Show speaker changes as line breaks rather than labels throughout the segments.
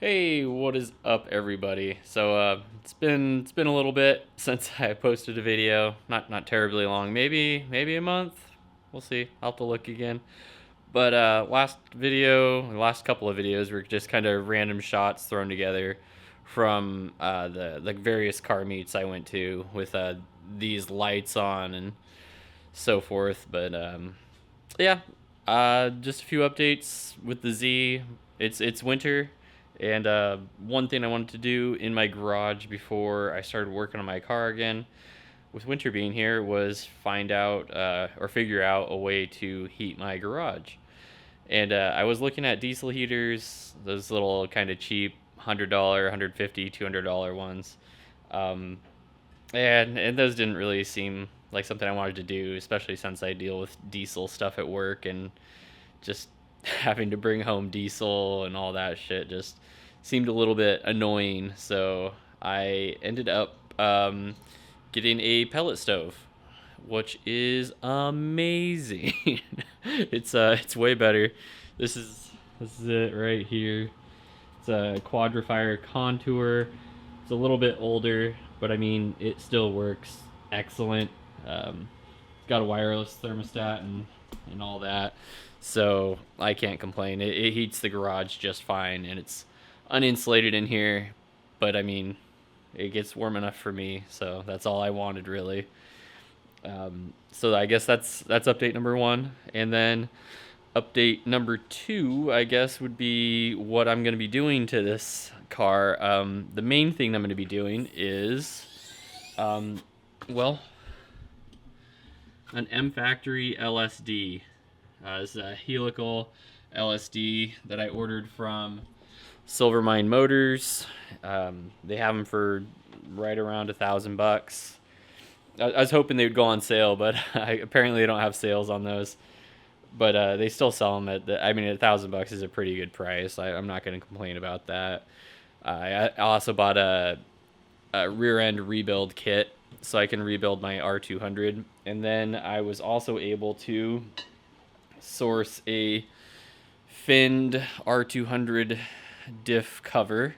Hey, what is up, everybody? It's been a little bit since I posted a video. Not terribly long. Maybe a month. We'll see. I'll have to look again. But last couple of videos were just kind of random shots thrown together from the various car meets I went to with these lights on and so forth. Yeah, just a few updates with the Z. It's winter, and one thing I wanted to do in my garage before I started working on my car again, with winter being here, was find out or figure out a way to heat my garage. And I was looking at diesel heaters, those little kind of cheap $100, 150, $200 ones. Um, and those didn't really seem like something I wanted to do, especially since I deal with diesel stuff at work, and just having to bring home diesel and all that shit just seemed a little bit annoying. So I ended up getting a pellet stove, which is amazing. It's way better. This is it right here. It's a Quadrifire Contour. It's a little bit older, but I mean it still works excellent. It's got a wireless thermostat and all that, so I can't complain. It heats the garage just fine, and it's uninsulated in here, but I mean it gets warm enough for me, so that's all I wanted really. So I guess that's update number one, and then update number two, I guess, would be what I'm going to be doing to this car. The main thing I'm going to be doing is, well, an M Factory LSD. This is a helical LSD that I ordered from Silvermine Motors. They have them for right around $1,000. I was hoping they would go on sale, but apparently they don't have sales on those. But they still sell them I mean, $1,000 is a pretty good price. I'm not going to complain about that. I also bought a rear end rebuild kit so I can rebuild my R200. And then I was also able to source a finned R200 diff cover.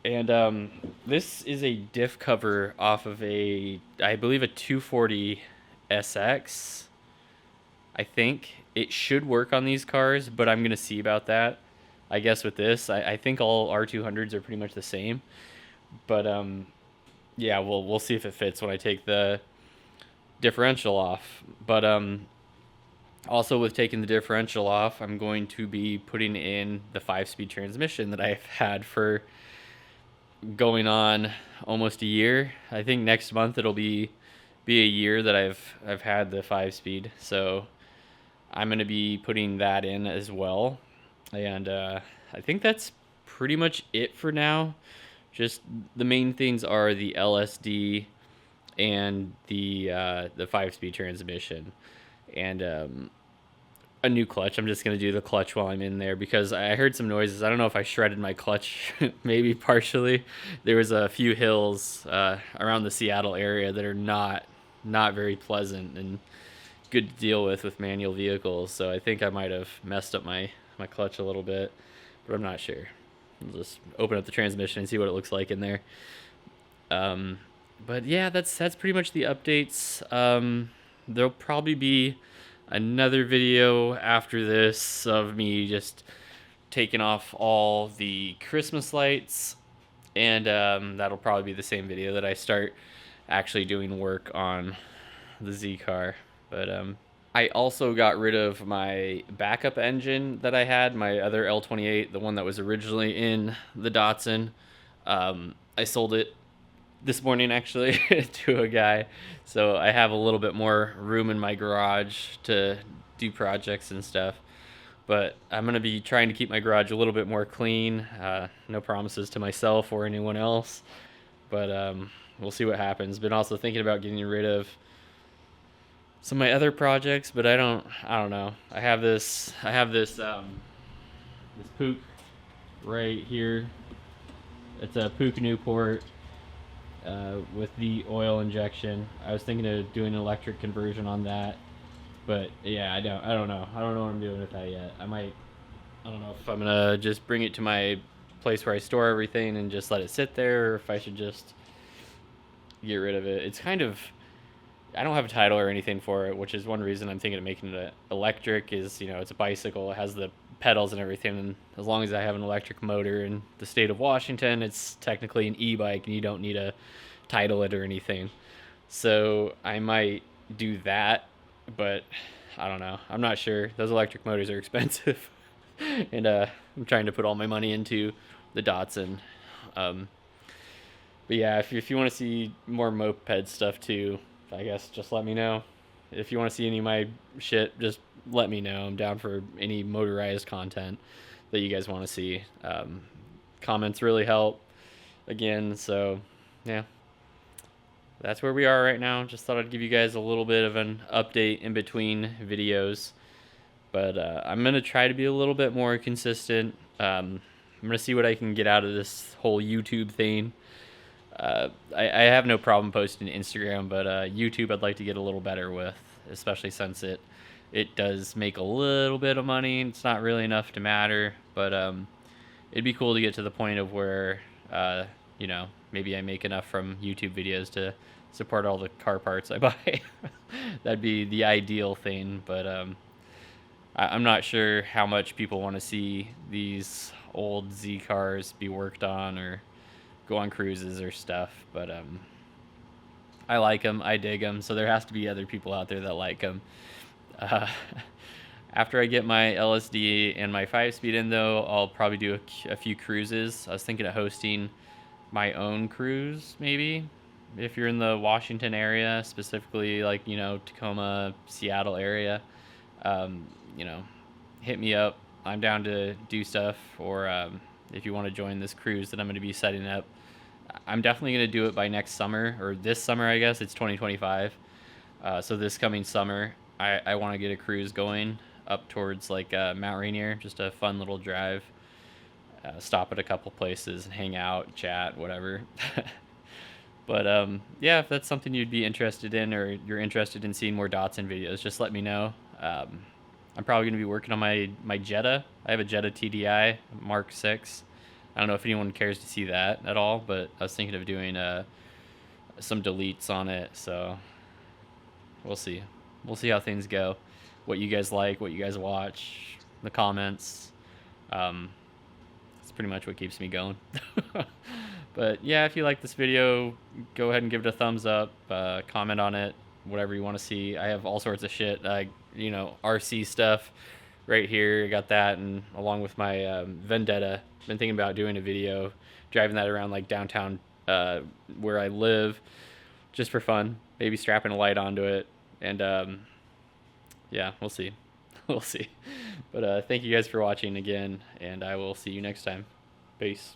And this is a diff cover off of I believe a 240 SX. I think it should work on these cars, but I'm going to see about that. I guess with this, I think all R200s are pretty much the same. But yeah, we'll see if it fits when I take the differential off. But also with taking the differential off, I'm going to be putting in the 5-speed transmission that I've had for going on almost a year. I think next month it'll be a year that I've had the 5-speed. So I'm going to be putting that in as well. And I think that's pretty much it for now. Just the main things are the LSD and the 5-speed transmission, and a new clutch. I'm just going to do the clutch while I'm in there because I heard some noises. I don't know if I shredded my clutch, maybe partially. There was a few hills around the Seattle area that are not very pleasant and good to deal with manual vehicles. So I think I might have messed up my clutch a little bit, but I'm not sure. I'll just open up the transmission and see what it looks like in there. But yeah, that's pretty much the updates. There'll probably be another video after this of me just taking off all the Christmas lights, and that'll probably be the same video that I start actually doing work on the Z car. But I also got rid of my backup engine that I had, my other L28, the one that was originally in the Datsun. I sold it this morning actually to a guy, so I have a little bit more room in my garage to do projects and stuff. But I'm going to be trying to keep my garage a little bit more clean. No promises to myself or anyone else, but we'll see what happens. Been also thinking about getting rid of some of my other projects, but I don't know. I have this Puch right here. It's a Puch Newport with the oil injection. I was thinking of doing an electric conversion on that, but yeah, I don't know. I don't know what I'm doing with that yet. I don't know if I'm gonna just bring it to my place where I store everything and just let it sit there, or if I should just get rid of it. It's kind of, I don't have a title or anything for it, which is one reason I'm thinking of making it electric. Is, you know, it's a bicycle, it has the pedals and everything, and as long as I have an electric motor in the state of Washington, it's technically an e-bike, and you don't need to title it or anything. So I might do that, but I don't know. I'm not sure. Those electric motors are expensive, and I'm trying to put all my money into the Datsun. But yeah, if you want to see more moped stuff too, I guess just let me know. If you want to see any of my shit, just let me know. I'm down for any motorized content that you guys want to see. Comments really help. Again, so yeah, that's where we are right now. Just thought I'd give you guys a little bit of an update in between videos. But I'm going to try to be a little bit more consistent. I'm going to see what I can get out of this whole YouTube thing. I have no problem posting to Instagram, but YouTube I'd like to get a little better with, especially since it does make a little bit of money. It's not really enough to matter, but it'd be cool to get to the point of where, you know, maybe I make enough from YouTube videos to support all the car parts I buy. That'd be the ideal thing, but I'm not sure how much people want to see these old Z cars be worked on or go on cruises or stuff, but I like them, I dig them, so there has to be other people out there that like them. After I get my LSD and my 5-speed in, though, I'll probably do a few cruises. I was thinking of hosting my own cruise, maybe, if you're in the Washington area, specifically, like, you know, Tacoma, Seattle area. You know, hit me up. I'm down to do stuff, or if you want to join this cruise that I'm going to be setting up. I'm definitely going to do it by next summer, or this summer, I guess. It's 2025. So this coming summer, I want to get a cruise going up towards, like, Mount Rainier. Just a fun little drive. Stop at a couple places and hang out, chat, whatever. But yeah, if that's something you'd be interested in, or you're interested in seeing more Datsun videos, just let me know. I'm probably going to be working on my Jetta. I have a Jetta TDI Mark 6. I don't know if anyone cares to see that at all, but I was thinking of doing some deletes on it, so we'll see. We'll see how things go. What you guys like, what you guys watch, the comments. That's pretty much what keeps me going. But yeah, if you like this video, go ahead and give it a thumbs up, comment on it, whatever you want to see. I have all sorts of shit, you know, RC stuff right here. I got that, and along with my Vendetta. Been thinking about doing a video, driving that around, like, downtown where I live, just for fun. Maybe strapping a light onto it, and yeah, we'll see. We'll see. But thank you guys for watching again, and I will see you next time. Peace.